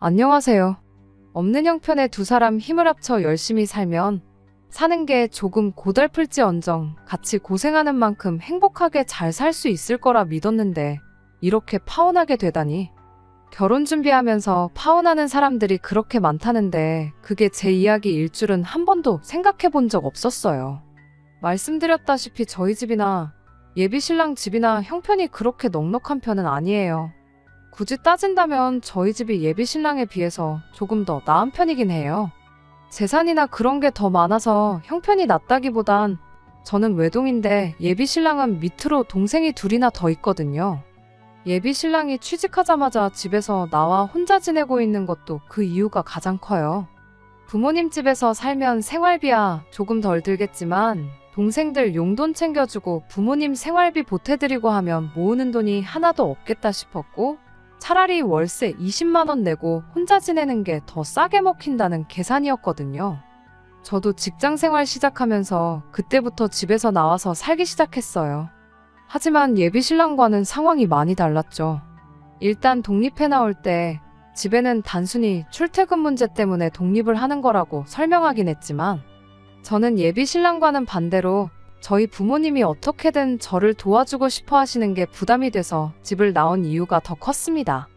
안녕하세요. 없는 형편에 두 사람 힘을 합쳐 열심히 살면 사는 게 조금 고달플지언정 같이 고생하는 만큼 행복하게 잘 살 수 있을 거라 믿었는데 이렇게 파혼하게 되다니. 결혼 준비하면서 파혼하는 사람들이 그렇게 많다는데 그게 제 이야기일 줄은 한 번도 생각해 본 적 없었어요. 말씀드렸다시피 저희 집이나 예비신랑 집이나 형편이 그렇게 넉넉한 편은 아니에요. 굳이 따진다면 저희 집이 예비신랑에 비해서 조금 더 나은 편이긴 해요. 재산이나 그런 게 더 많아서 형편이 낫다기보단 저는 외동인데 예비신랑은 밑으로 동생이 둘이나 더 있거든요. 예비신랑이 취직하자마자 집에서 나와 혼자 지내고 있는 것도 그 이유가 가장 커요. 부모님 집에서 살면 생활비야 조금 덜 들겠지만 동생들 용돈 챙겨주고 부모님 생활비 보태드리고 하면 모으는 돈이 하나도 없겠다 싶었고 차라리 월세 20만 원 내고 혼자 지내는 게 더 싸게 먹힌다는 계산이었거든요. 저도 직장 생활 시작하면서 그때부터 집에서 나와서 살기 시작했어요. 하지만 예비신랑과는 상황이 많이 달랐죠. 일단 독립해 나올 때 집에는 단순히 출퇴근 문제 때문에 독립을 하는 거라고 설명하긴 했지만 저는 예비신랑과는 반대로 저희 부모님이 어떻게든 저를 도와주고 싶어 하시는 게 부담이 돼서 집을 나온 이유가 더 컸습니다.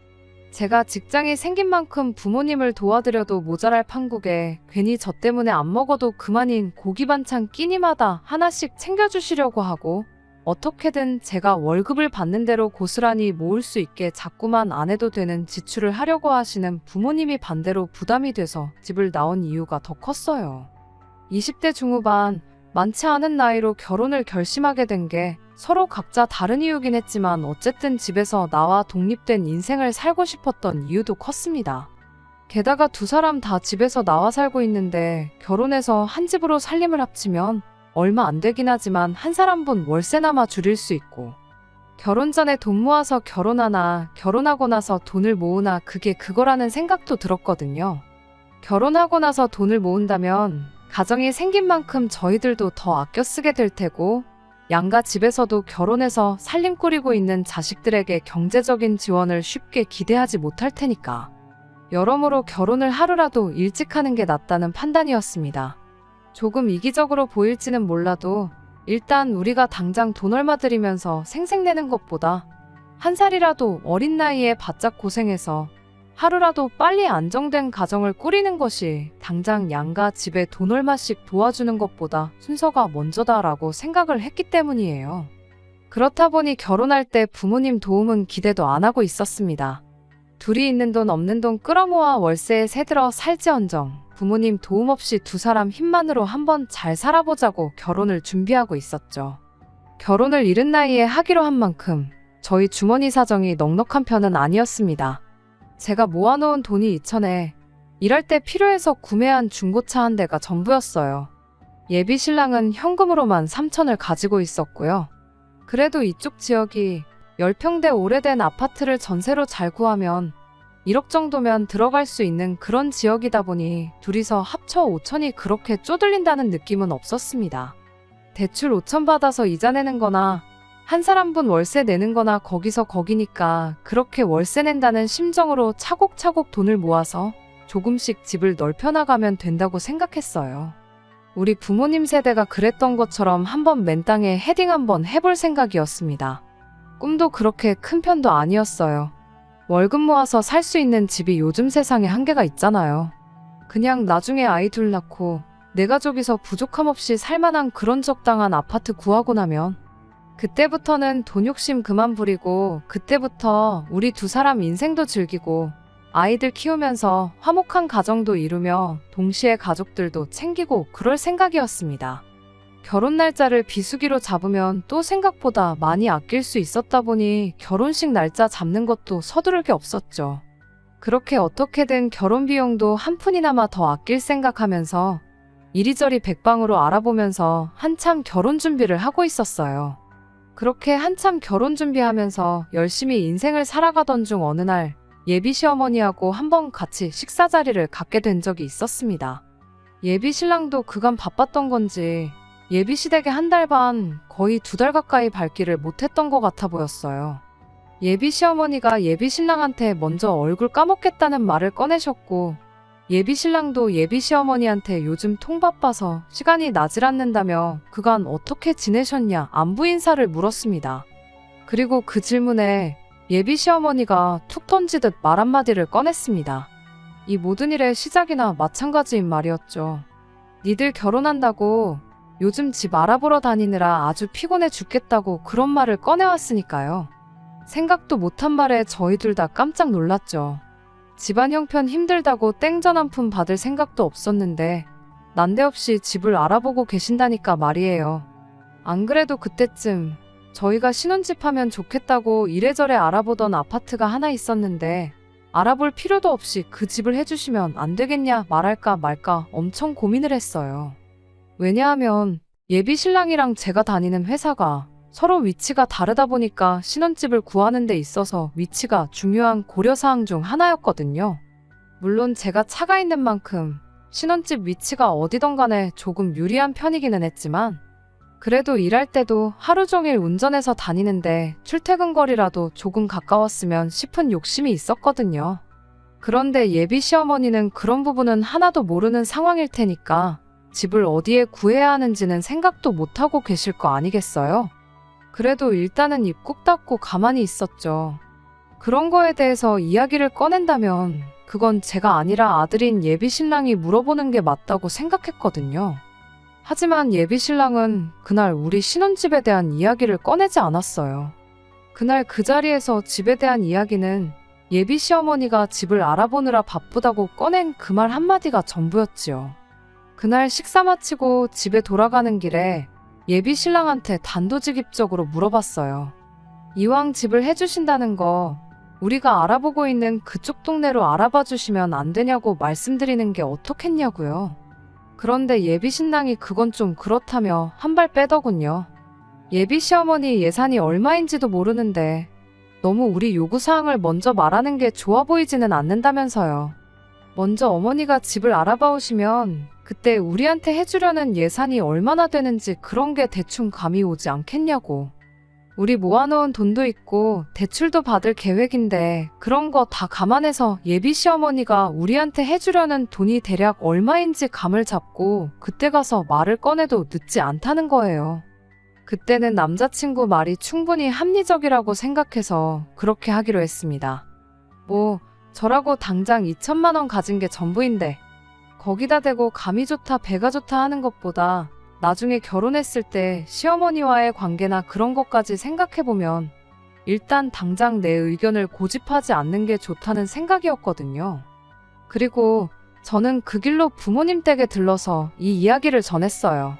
제가 직장이 생긴 만큼 부모님을 도와드려도 모자랄 판국에 괜히 저 때문에 안 먹어도 그만인 고기 반찬 끼니마다 하나씩 챙겨주시려고 하고 어떻게든 제가 월급을 받는 대로 고스란히 모을 수 있게 자꾸만 안 해도 되는 지출을 하려고 하시는 부모님이 반대로 부담이 돼서 집을 나온 이유가 더 컸어요. 20대 중후반 많지 않은 나이로 결혼을 결심하게 된 게 서로 각자 다른 이유긴 했지만 어쨌든 집에서 나와 독립된 인생을 살고 싶었던 이유도 컸습니다. 게다가 두 사람 다 집에서 나와 살고 있는데 결혼해서 한 집으로 살림을 합치면 얼마 안 되긴 하지만 한 사람분 월세나마 줄일 수 있고 결혼 전에 돈 모아서 결혼하나 결혼하고 나서 돈을 모으나 그게 그거라는 생각도 들었거든요. 결혼하고 나서 돈을 모은다면 가정이 생긴 만큼 저희들도 더 아껴 쓰게 될 테고 양가 집에서도 결혼해서 살림 꾸리고 있는 자식들에게 경제적인 지원을 쉽게 기대하지 못할 테니까. 여러모로 결혼을 하루라도 일찍 하는 게 낫다는 판단이었습니다. 조금 이기적으로 보일지는 몰라도 일단 우리가 당장 돈 얼마 들이면서 생색내는 것보다 한 살이라도 어린 나이에 바짝 고생해서 하루라도 빨리 안정된 가정을 꾸리는 것이 당장 양가 집에 돈 얼마씩 도와주는 것보다 순서가 먼저다라고 생각을 했기 때문이에요. 그렇다 보니 결혼할 때 부모님 도움은 기대도 안 하고 있었습니다. 둘이 있는 돈 없는 돈 끌어모아 월세에 새들어 살지언정 부모님 도움 없이 두 사람 힘만으로 한번 잘 살아보자고 결혼을 준비하고 있었죠. 결혼을 이른 나이에 하기로 한 만큼 저희 주머니 사정이 넉넉한 편은 아니었습니다. 제가 모아놓은 돈이 2천에 일할 때 필요해서 구매한 중고차 한 대가 전부였어요. 예비 신랑은 현금으로만 3천을 가지고 있었고요. 그래도 이쪽 지역이 10평대 오래된 아파트를 전세로 잘 구하면 1억 정도면 들어갈 수 있는 그런 지역이다 보니 둘이서 합쳐 5천이 그렇게 쪼들린다는 느낌은 없었습니다. 대출 5천 받아서 이자 내는 거나 한 사람분 월세 내는 거나 거기서 거기니까 그렇게 월세 낸다는 심정으로 차곡차곡 돈을 모아서 조금씩 집을 넓혀나가면 된다고 생각했어요. 우리 부모님 세대가 그랬던 것처럼 한번 맨 땅에 헤딩 한번 해볼 생각이었습니다. 꿈도 그렇게 큰 편도 아니었어요. 월급 모아서 살 수 있는 집이 요즘 세상에 한계가 있잖아요. 그냥 나중에 아이 둘 낳고 내 가족이서 부족함 없이 살만한 그런 적당한 아파트 구하고 나면 그때부터는 돈 욕심 그만 부리고 그때부터 우리 두 사람 인생도 즐기고 아이들 키우면서 화목한 가정도 이루며 동시에 가족들도 챙기고 그럴 생각이었습니다. 결혼 날짜를 비수기로 잡으면 또 생각보다 많이 아낄 수 있었다 보니 결혼식 날짜 잡는 것도 서두를 게 없었죠. 그렇게 어떻게든 결혼 비용도 한 푼이나마 더 아낄 생각하면서 이리저리 백방으로 알아보면서 한참 결혼 준비를 하고 있었어요. 그렇게 한참 결혼 준비하면서 열심히 인생을 살아가던 중 어느 날 예비 시어머니하고 한번 같이 식사 자리를 갖게 된 적이 있었습니다. 예비 신랑도 그간 바빴던 건지 예비 시댁에 한 달 반, 거의 2달 가까이 밟기를 못했던 것 같아 보였어요. 예비 시어머니가 예비 신랑한테 먼저 얼굴 까먹겠다는 말을 꺼내셨고, 예비 신랑도 예비 시어머니한테 요즘 통 바빠서 시간이 나질 않는다며 그간 어떻게 지내셨냐 안부 인사를 물었습니다. 그리고 그 질문에 예비 시어머니가 툭 던지듯 말 한마디를 꺼냈습니다. 이 모든 일의 시작이나 마찬가지인 말이었죠. 니들 결혼한다고 요즘 집 알아보러 다니느라 아주 피곤해 죽겠다고 그런 말을 꺼내왔으니까요. 생각도 못한 말에 저희 둘 다 깜짝 놀랐죠. 집안 형편 힘들다고 땡전 한 푼 받을 생각도 없었는데 난데없이 집을 알아보고 계신다니까 말이에요. 안 그래도 그때쯤 저희가 신혼집 하면 좋겠다고 이래저래 알아보던 아파트가 하나 있었는데 알아볼 필요도 없이 그 집을 해주시면 안 되겠냐 말할까 말까 엄청 고민을 했어요. 왜냐하면 예비 신랑이랑 제가 다니는 회사가 서로 위치가 다르다 보니까 신혼집을 구하는 데 있어서 위치가 중요한 고려사항 중 하나였거든요. 물론 제가 차가 있는 만큼 신혼집 위치가 어디든 간에 조금 유리한 편이기는 했지만 그래도 일할 때도 하루 종일 운전해서 다니는데 출퇴근 거리라도 조금 가까웠으면 싶은 욕심이 있었거든요. 그런데 예비 시어머니는 그런 부분은 하나도 모르는 상황일 테니까 집을 어디에 구해야 하는지는 생각도 못하고 계실 거 아니겠어요? 그래도 일단은 입 꾹 닫고 가만히 있었죠. 그런 거에 대해서 이야기를 꺼낸다면 그건 제가 아니라 아들인 예비 신랑이 물어보는 게 맞다고 생각했거든요. 하지만 예비 신랑은 그날 우리 신혼집에 대한 이야기를 꺼내지 않았어요. 그날 그 자리에서 집에 대한 이야기는 예비 시어머니가 집을 알아보느라 바쁘다고 꺼낸 그 말 한마디가 전부였지요. 그날 식사 마치고 집에 돌아가는 길에 예비 신랑한테 단도직입적으로 물어봤어요. 이왕 집을 해주신다는 거 우리가 알아보고 있는 그쪽 동네로 알아봐 주시면 안 되냐고 말씀드리는 게 어떻겠냐고요. 그런데 예비 신랑이 그건 좀 그렇다며 한 발 빼더군요. 예비 시어머니 예산이 얼마인지도 모르는데 너무 우리 요구사항을 먼저 말하는 게 좋아 보이지는 않는다면서요. 먼저 어머니가 집을 알아봐 오시면 그때 우리한테 해주려는 예산이 얼마나 되는지 그런 게 대충 감이 오지 않겠냐고. 우리 모아놓은 돈도 있고 대출도 받을 계획인데 그런 거 다 감안해서 예비 시어머니가 우리한테 해주려는 돈이 대략 얼마인지 감을 잡고 그때 가서 말을 꺼내도 늦지 않다는 거예요. 그때는 남자친구 말이 충분히 합리적이라고 생각해서 그렇게 하기로 했습니다. 뭐 저라고 당장 2천만 원 가진 게 전부인데 거기다 대고 감이 좋다 배가 좋다 하는 것보다 나중에 결혼했을 때 시어머니와의 관계나 그런 것까지 생각해보면 일단 당장 내 의견을 고집하지 않는 게 좋다는 생각이었거든요. 그리고 저는 그 길로 부모님 댁에 들러서 이 이야기를 전했어요.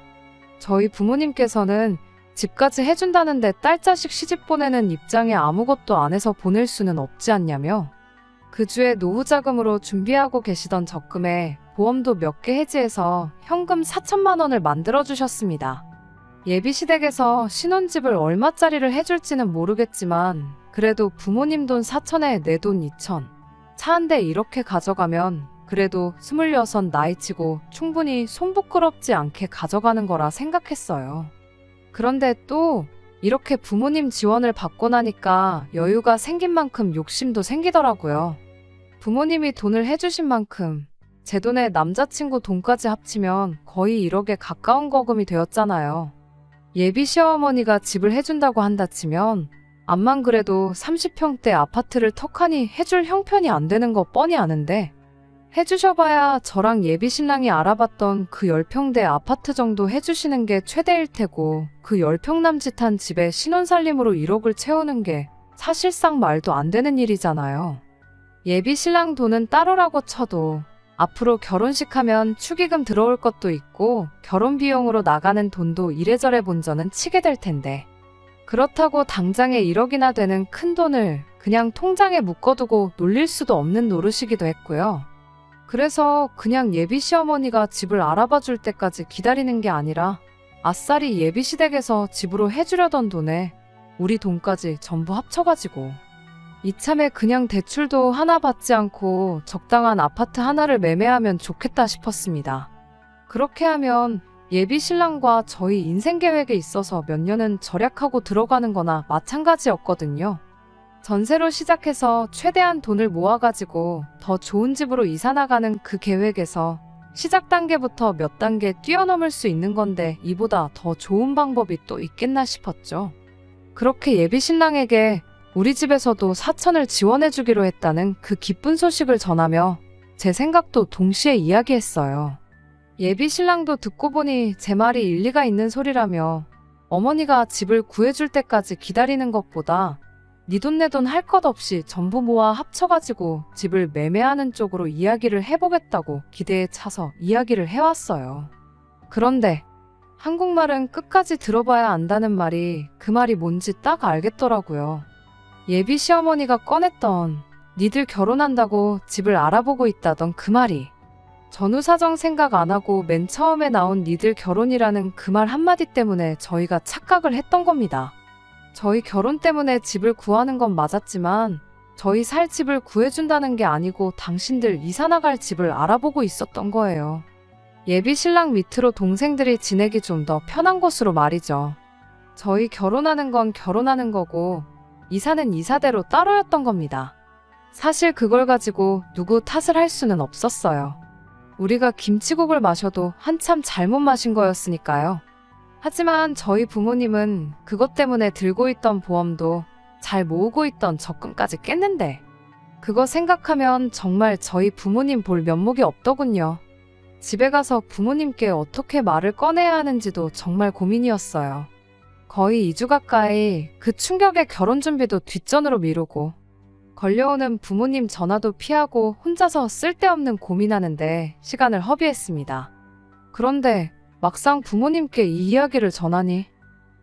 저희 부모님께서는 집까지 해준다는데 딸 자식 시집 보내는 입장에 아무것도 안 해서 보낼 수는 없지 않냐며 그 주에 노후 자금으로 준비하고 계시던 적금에 보험도 몇 개 해지해서 현금 4천만 원을 만들어 주셨습니다. 예비 시댁에서 신혼집을 얼마짜리를 해줄지는 모르겠지만 그래도 부모님 돈 4천에 내 돈 2천. 차 한 대 이렇게 가져가면 그래도 26 나이치고 충분히 손 부끄럽지 않게 가져가는 거라 생각했어요. 그런데 또 이렇게 부모님 지원을 받고 나니까 여유가 생긴 만큼 욕심도 생기더라고요. 부모님이 돈을 해주신 만큼 제 돈에 남자친구 돈까지 합치면 거의 1억에 가까운 거금이 되었잖아요. 예비 시어머니가 집을 해준다고 한다 치면 암만 그래도 30평대 아파트를 턱하니 해줄 형편이 안 되는 거 뻔히 아는데 해주셔봐야 저랑 예비 신랑이 알아봤던 그 10평대 아파트 정도 해주시는 게 최대일 테고 그 10평 남짓한 집에 신혼살림으로 1억을 채우는 게 사실상 말도 안 되는 일이잖아요. 예비 신랑 돈은 따로라고 쳐도 앞으로 결혼식 하면 축의금 들어올 것도 있고 결혼 비용으로 나가는 돈도 이래저래 본전은 치게 될 텐데 그렇다고 당장에 1억이나 되는 큰 돈을 그냥 통장에 묶어두고 놀릴 수도 없는 노릇이기도 했고요. 그래서 그냥 예비 시어머니가 집을 알아봐 줄 때까지 기다리는 게 아니라 아싸리 예비 시댁에서 집으로 해주려던 돈에 우리 돈까지 전부 합쳐가지고 이참에 그냥 대출도 하나 받지 않고 적당한 아파트 하나를 매매하면 좋겠다 싶었습니다. 그렇게 하면 예비 신랑과 저희 인생 계획에 있어서 몇 년은 절약하고 들어가는 거나 마찬가지였거든요. 전세로 시작해서 최대한 돈을 모아가지고 더 좋은 집으로 이사 나가는 그 계획에서 시작 단계부터 몇 단계 뛰어넘을 수 있는 건데 이보다 더 좋은 방법이 또 있겠나 싶었죠. 그렇게 예비 신랑에게 우리 집에서도 4천을 지원해주기로 했다는 그 기쁜 소식을 전하며 제 생각도 동시에 이야기했어요. 예비 신랑도 듣고 보니 제 말이 일리가 있는 소리라며 어머니가 집을 구해줄 때까지 기다리는 것보다 네 돈 내 돈 할 것 없이 전부 모아 합쳐가지고 집을 매매하는 쪽으로 이야기를 해보겠다고 기대에 차서 이야기를 해왔어요. 그런데 한국말은 끝까지 들어봐야 안다는 말이 그 말이 뭔지 딱 알겠더라고요. 예비 시어머니가 꺼냈던 니들 결혼한다고 집을 알아보고 있다던 그 말이 전후 사정 생각 안 하고 맨 처음에 나온 니들 결혼이라는 그 말 한마디 때문에 저희가 착각을 했던 겁니다. 저희 결혼 때문에 집을 구하는 건 맞았지만 저희 살 집을 구해준다는 게 아니고 당신들 이사 나갈 집을 알아보고 있었던 거예요. 예비 신랑 밑으로 동생들이 지내기 좀 더 편한 곳으로 말이죠. 저희 결혼하는 건 결혼하는 거고 이사는 이사대로 따로였던 겁니다. 사실 그걸 가지고 누구 탓을 할 수는 없었어요. 우리가 김치국을 마셔도 한참 잘못 마신 거였으니까요. 하지만 저희 부모님은 그것 때문에 들고 있던 보험도 잘 모으고 있던 적금까지 깼는데 그거 생각하면 정말 저희 부모님 볼 면목이 없더군요. 집에 가서 부모님께 어떻게 말을 꺼내야 하는지도 정말 고민이었어요. 거의 2주 가까이 그 충격에 결혼 준비도 뒷전으로 미루고 걸려오는 부모님 전화도 피하고 혼자서 쓸데없는 고민하는데 시간을 허비했습니다. 그런데 막상 부모님께 이 이야기를 전하니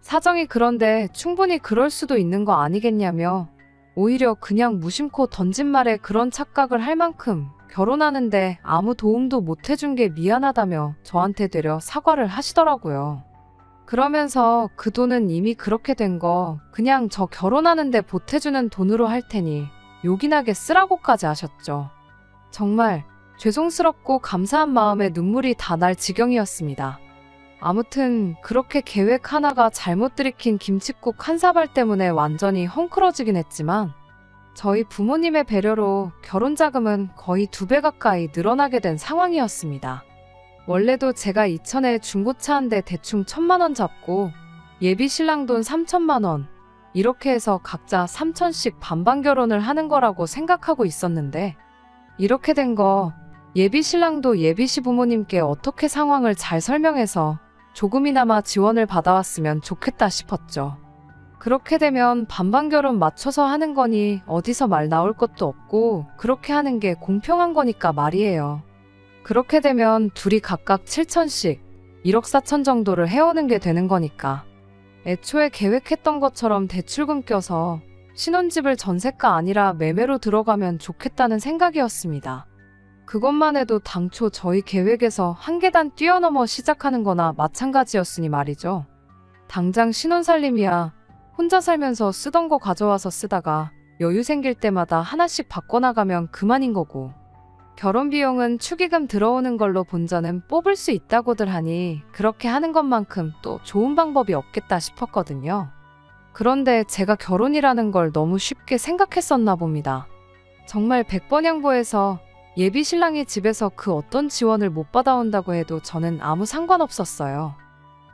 사정이 그런데 충분히 그럴 수도 있는 거 아니겠냐며 오히려 그냥 무심코 던진 말에 그런 착각을 할 만큼 결혼하는데 아무 도움도 못 해준 게 미안하다며 저한테 되려 사과를 하시더라고요. 그러면서 그 돈은 이미 그렇게 된 거 그냥 저 결혼하는데 보태주는 돈으로 할 테니 요긴하게 쓰라고까지 하셨죠. 정말 죄송스럽고 감사한 마음에 눈물이 다 날 지경이었습니다. 아무튼 그렇게 계획 하나가 잘못 들이킨 김칫국 한 사발 때문에 완전히 헝클어지긴 했지만 저희 부모님의 배려로 결혼 자금은 거의 2배 가까이 늘어나게 된 상황이었습니다. 원래도 제가 이천에 중고차 한 대 대충 1,000만 원 잡고 예비 신랑 돈 3천만 원 이렇게 해서 각자 3천씩 반반 결혼을 하는 거라고 생각하고 있었는데 이렇게 된 거 예비 신랑도 예비 시부모님께 어떻게 상황을 잘 설명해서 조금이나마 지원을 받아왔으면 좋겠다 싶었죠. 그렇게 되면 반반 결혼 맞춰서 하는 거니 어디서 말 나올 것도 없고 그렇게 하는 게 공평한 거니까 말이에요. 그렇게 되면 둘이 각각 7천씩 1억 4천 정도를 해오는 게 되는 거니까 애초에 계획했던 것처럼 대출금 껴서 신혼집을 전세가 아니라 매매로 들어가면 좋겠다는 생각이었습니다. 그것만 해도 당초 저희 계획에서 한 계단 뛰어넘어 시작하는 거나 마찬가지였으니 말이죠. 당장 신혼살림이야 혼자 살면서 쓰던 거 가져와서 쓰다가 여유 생길 때마다 하나씩 바꿔나가면 그만인 거고 결혼 비용은 축의금 들어오는 걸로 본전은 뽑을 수 있다고들 하니 그렇게 하는 것만큼 또 좋은 방법이 없겠다 싶었거든요. 그런데 제가 결혼이라는 걸 너무 쉽게 생각했었나 봅니다. 정말 백번양보해서 예비 신랑이 집에서 그 어떤 지원을 못 받아온다고 해도 저는 아무 상관없었어요.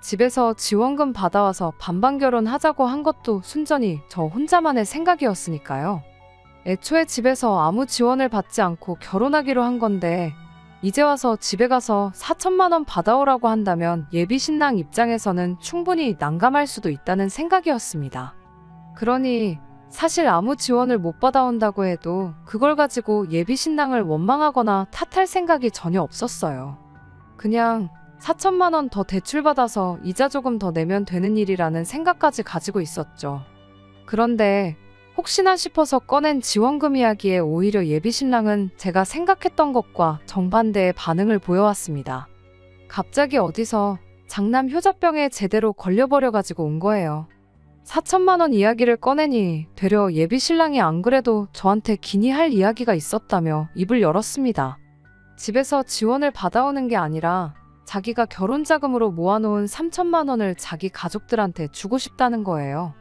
집에서 지원금 받아와서 반반 결혼하자고 한 것도 순전히 저 혼자만의 생각이었으니까요. 애초에 집에서 아무 지원을 받지 않고 결혼하기로 한 건데 이제 와서 집에 가서 4천만 원 받아오라고 한다면 예비 신랑 입장에서는 충분히 난감할 수도 있다는 생각이었습니다. 그러니 사실 아무 지원을 못 받아온다고 해도 그걸 가지고 예비 신랑을 원망하거나 탓할 생각이 전혀 없었어요. 그냥 4천만 원 더 대출받아서 이자 조금 더 내면 되는 일이라는 생각까지 가지고 있었죠. 그런데 혹시나 싶어서 꺼낸 지원금 이야기에 오히려 예비 신랑은 제가 생각했던 것과 정반대의 반응을 보여왔습니다. 갑자기 어디서 장남 효자병에 제대로 걸려버려가지고 온 거예요. 4천만 원 이야기를 꺼내니 되려 예비 신랑이 안 그래도 저한테 기니 할 이야기가 있었다며 입을 열었습니다. 집에서 지원을 받아오는 게 아니라 자기가 결혼 자금으로 모아놓은 3천만 원을 자기 가족들한테 주고 싶다는 거예요.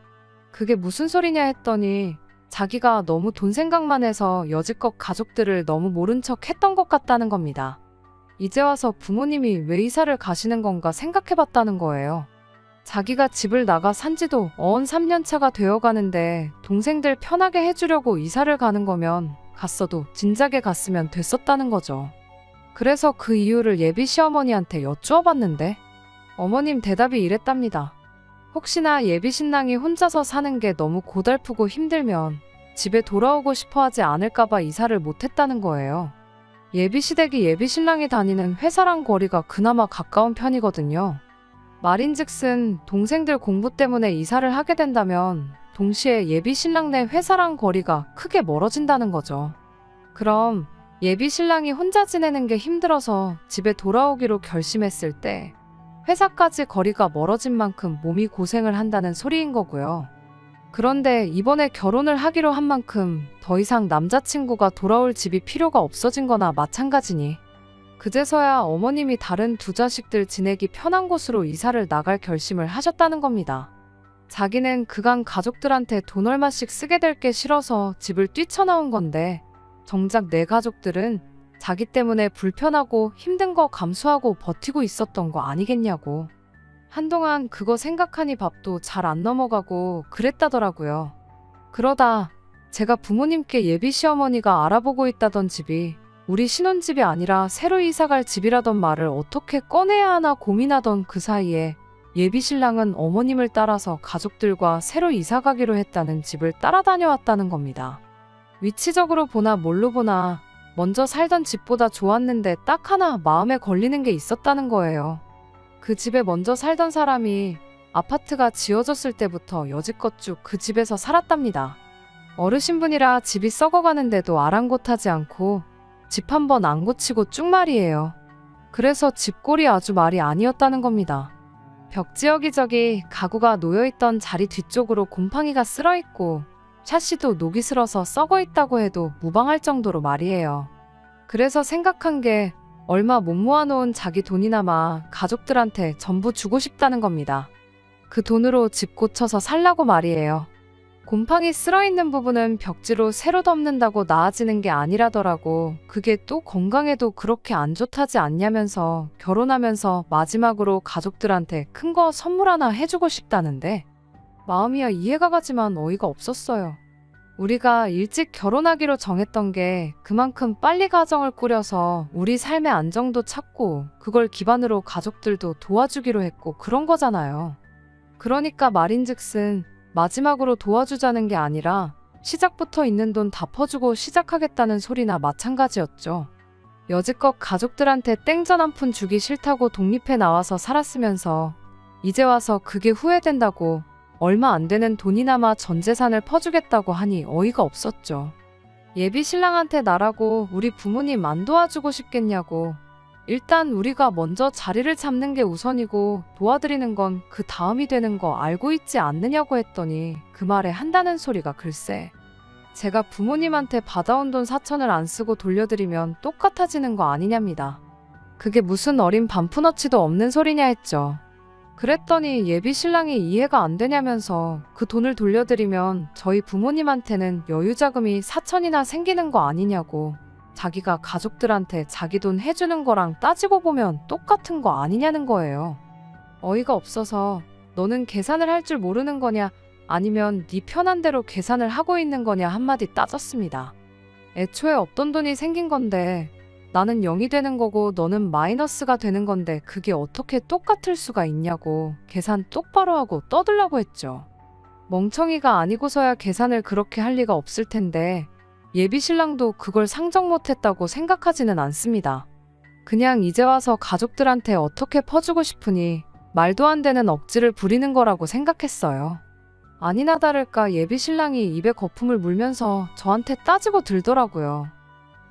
그게 무슨 소리냐 했더니 자기가 너무 돈 생각만 해서 여지껏 가족들을 너무 모른 척 했던 것 같다는 겁니다. 이제 와서 부모님이 왜 이사를 가시는 건가 생각해 봤다는 거예요. 자기가 집을 나가 산 지도 어언 3년 차가 되어 가는데 동생들 편하게 해주려고 이사를 가는 거면 갔어도 진작에 갔으면 됐었다는 거죠. 그래서 그 이유를 예비 시어머니한테 여쭈어 봤는데 어머님 대답이 이랬답니다. 혹시나 예비 신랑이 혼자서 사는 게 너무 고달프고 힘들면 집에 돌아오고 싶어 하지 않을까봐 이사를 못했다는 거예요. 예비 시댁이 예비 신랑이 다니는 회사랑 거리가 그나마 가까운 편이거든요. 말인즉슨 동생들 공부 때문에 이사를 하게 된다면 동시에 예비 신랑 네 회사랑 거리가 크게 멀어진다는 거죠. 그럼 예비 신랑이 혼자 지내는 게 힘들어서 집에 돌아오기로 결심했을 때 회사까지 거리가 멀어진 만큼 몸이 고생을 한다는 소리인 거고요. 그런데 이번에 결혼을 하기로 한 만큼 더 이상 남자친구가 돌아올 집이 필요가 없어진 거나 마찬가지니 그제서야 어머님이 다른 두 자식들 지내기 편한 곳으로 이사를 나갈 결심을 하셨다는 겁니다. 자기는 그간 가족들한테 돈 얼마씩 쓰게 될 게 싫어서 집을 뛰쳐나온 건데 정작 내 가족들은 자기 때문에 불편하고 힘든 거 감수하고 버티고 있었던 거 아니겠냐고. 한동안 그거 생각하니 밥도 잘 안 넘어가고 그랬다더라고요. 그러다 제가 부모님께 예비 시어머니가 알아보고 있다던 집이 우리 신혼집이 아니라 새로 이사갈 집이라던 말을 어떻게 꺼내야 하나 고민하던 그 사이에 예비 신랑은 어머님을 따라서 가족들과 새로 이사가기로 했다는 집을 따라다녀왔다는 겁니다. 위치적으로 보나 뭘로 보나 먼저 살던 집보다 좋았는데 딱 하나 마음에 걸리는 게 있었다는 거예요. 그 집에 먼저 살던 사람이 아파트가 지어졌을 때부터 여지껏 쭉 그 집에서 살았답니다. 어르신분이라 집이 썩어가는데도 아랑곳하지 않고 집 한 번 안 고치고 쭉 말이에요. 그래서 집골이 아주 말이 아니었다는 겁니다. 벽지 여기저기 가구가 놓여있던 자리 뒤쪽으로 곰팡이가 쓸어있고 샤시도 녹이 슬어서 썩어있다고 해도 무방할 정도로 말이에요. 그래서 생각한 게 얼마 못 모아놓은 자기 돈이나마 가족들한테 전부 주고 싶다는 겁니다. 그 돈으로 집 고쳐서 살라고 말이에요. 곰팡이 쓸어있는 부분은 벽지로 새로 덮는다고 나아지는 게 아니라더라고. 그게 또 건강에도 그렇게 안 좋다지 않냐면서 결혼하면서 마지막으로 가족들한테 큰 거 선물 하나 해주고 싶다는데 마음이야 이해가 가지만 어이가 없었어요. 우리가 일찍 결혼하기로 정했던 게 그만큼 빨리 가정을 꾸려서 우리 삶의 안정도 찾고 그걸 기반으로 가족들도 도와주기로 했고 그런 거잖아요. 그러니까 말인즉슨 마지막으로 도와주자는 게 아니라 시작부터 있는 돈 다 퍼주고 시작하겠다는 소리나 마찬가지였죠. 여지껏 가족들한테 땡전 한 푼 주기 싫다고 독립해 나와서 살았으면서 이제 와서 그게 후회된다고 얼마 안 되는 돈이나마 전 재산을 퍼주겠다고 하니 어이가 없었죠. 예비 신랑한테 나라고 우리 부모님 안 도와주고 싶겠냐고. 일단 우리가 먼저 자리를 잡는 게 우선이고 도와드리는 건 그 다음이 되는 거 알고 있지 않느냐고 했더니 그 말에 한다는 소리가 글쎄. 제가 부모님한테 받아온 돈 4천을 안 쓰고 돌려드리면 똑같아지는 거 아니냐입니다. 그게 무슨 어린 반푼어치도 없는 소리냐 했죠. 그랬더니 예비 신랑이 이해가 안 되냐면서 그 돈을 돌려드리면 저희 부모님한테는 여유자금이 4천이나 생기는 거 아니냐고. 자기가 가족들한테 자기 돈 해주는 거랑 따지고 보면 똑같은 거 아니냐는 거예요. 어이가 없어서 너는 계산을 할 줄 모르는 거냐 아니면 네 편한 대로 계산을 하고 있는 거냐 한마디 따졌습니다. 애초에 없던 돈이 생긴 건데 나는 0이 되는 거고 너는 마이너스가 되는 건데 그게 어떻게 똑같을 수가 있냐고 계산 똑바로 하고 떠들라고 했죠. 멍청이가 아니고서야 계산을 그렇게 할 리가 없을 텐데 예비 신랑도 그걸 상정 못했다고 생각하지는 않습니다. 그냥 이제 와서 가족들한테 어떻게 퍼주고 싶으니 말도 안 되는 억지를 부리는 거라고 생각했어요. 아니나 다를까 예비 신랑이 입에 거품을 물면서 저한테 따지고 들더라고요.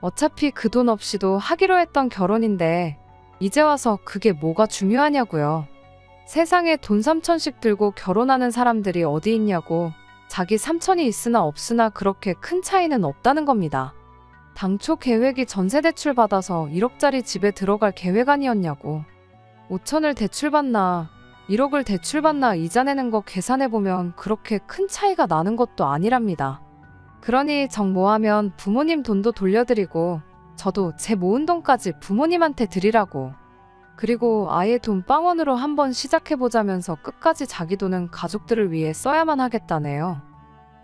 어차피 그 돈 없이도 하기로 했던 결혼인데 이제 와서 그게 뭐가 중요하냐고요. 세상에 돈 3천씩 들고 결혼하는 사람들이 어디 있냐고. 자기 3천이 있으나 없으나 그렇게 큰 차이는 없다는 겁니다. 당초 계획이 전세대출 받아서 1억짜리 집에 들어갈 계획 아니었냐고. 5천을 대출받나 1억을 대출받나 이자 내는 거 계산해보면 그렇게 큰 차이가 나는 것도 아니랍니다. 그러니 정 모으면 부모님 돈도 돌려드리고 저도 제 모은 돈까지 부모님한테 드리라고. 그리고 아예 돈 빵원으로 한번 시작해보자면서 끝까지 자기 돈은 가족들을 위해 써야만 하겠다네요.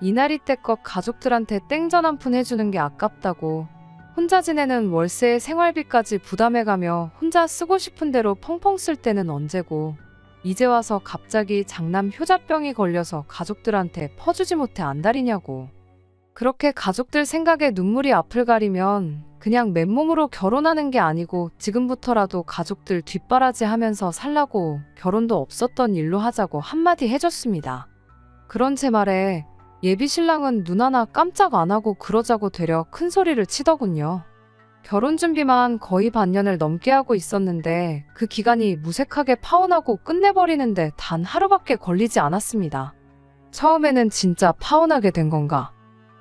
이날이 때껏 가족들한테 땡전 한 푼 해주는 게 아깝다고, 혼자 지내는 월세에 생활비까지 부담해가며 혼자 쓰고 싶은 대로 펑펑 쓸 때는 언제고, 이제 와서 갑자기 장남 효자병이 걸려서 가족들한테 퍼주지 못해 안달이냐고. 그렇게 가족들 생각에 눈물이 앞을 가리면 그냥 맨몸으로 결혼하는 게 아니고 지금부터라도 가족들 뒷바라지 하면서 살라고 결혼도 없었던 일로 하자고 한마디 해줬습니다. 그런 제 말에 예비 신랑은 눈 하나 깜짝 안 하고 그러자고 되려 큰 소리를 치더군요. 결혼 준비만 거의 반년을 넘게 하고 있었는데 그 기간이 무색하게 파혼하고 끝내버리는데 단 하루밖에 걸리지 않았습니다. 처음에는 진짜 파혼하게 된 건가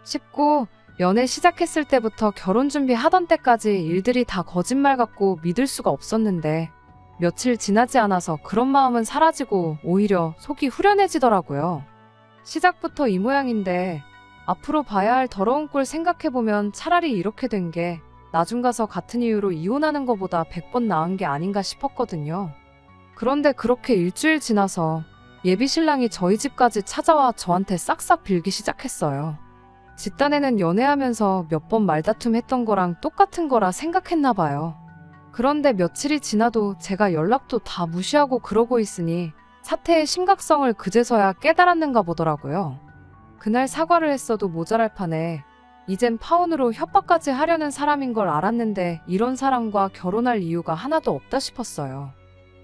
싶고, 연애 시작했을 때부터 결혼 준비하던 때까지 일들이 다 거짓말 같고 믿을 수가 없었는데 며칠 지나지 않아서 그런 마음은 사라지고 오히려 속이 후련해지더라고요. 시작부터 이 모양인데 앞으로 봐야 할 더러운 꼴 생각해보면 차라리 이렇게 된 게 나중 가서 같은 이유로 이혼하는 것보다 100번 나은 게 아닌가 싶었거든요. 그런데 그렇게 일주일 지나서 예비 신랑이 저희 집까지 찾아와 저한테 싹싹 빌기 시작했어요. 집단에는 연애하면서 몇 번 말다툼했던 거랑 똑같은 거라 생각했나 봐요. 그런데 며칠이 지나도 제가 연락도 다 무시하고 그러고 있으니 사태의 심각성을 그제서야 깨달았는가 보더라고요. 그날 사과를 했어도 모자랄 판에 이젠 파혼으로 협박까지 하려는 사람인 걸 알았는데 이런 사람과 결혼할 이유가 하나도 없다 싶었어요.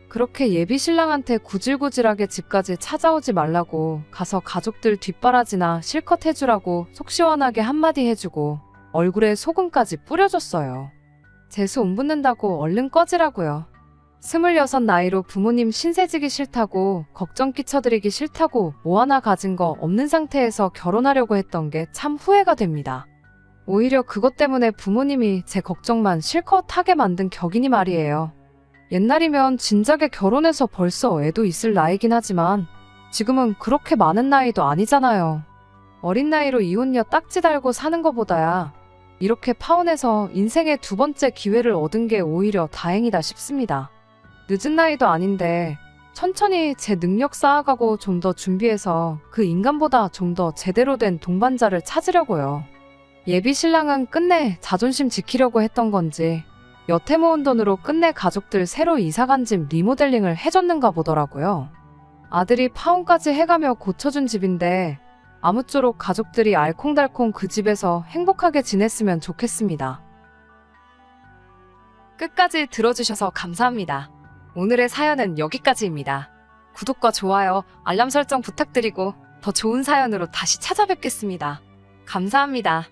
그렇게 예비 신랑한테 구질구질하게 집까지 찾아오지 말라고 가서 가족들 뒷바라지나 실컷 해주라고 속 시원하게 한마디 해주고 얼굴에 소금까지 뿌려줬어요. 재수 온 붙는다고 얼른 꺼지라고요. 26 나이로 부모님 신세지기 싫다고, 걱정 끼쳐드리기 싫다고 뭐 하나 가진 거 없는 상태에서 결혼하려고 했던 게 참 후회가 됩니다. 오히려 그것 때문에 부모님이 제 걱정만 실컷 하게 만든 격이니 말이에요. 옛날이면 진작에 결혼해서 벌써 애도 있을 나이긴 하지만 지금은 그렇게 많은 나이도 아니잖아요. 어린 나이로 이혼녀 딱지 달고 사는 것보다야 이렇게 파혼해서 인생의 두 번째 기회를 얻은 게 오히려 다행이다 싶습니다. 늦은 나이도 아닌데 천천히 제 능력 쌓아가고 좀 더 준비해서 그 인간보다 좀 더 제대로 된 동반자를 찾으려고요. 예비 신랑은 끝내 자존심 지키려고 했던 건지 여태 모은 돈으로 끝내 가족들 새로 이사간 집 리모델링을 해줬는가 보더라고요. 아들이 파혼까지 해가며 고쳐준 집인데 아무쪼록 가족들이 알콩달콩 그 집에서 행복하게 지냈으면 좋겠습니다. 끝까지 들어주셔서 감사합니다. 오늘의 사연은 여기까지입니다. 구독과 좋아요, 알람 설정 부탁드리고 더 좋은 사연으로 다시 찾아뵙겠습니다. 감사합니다.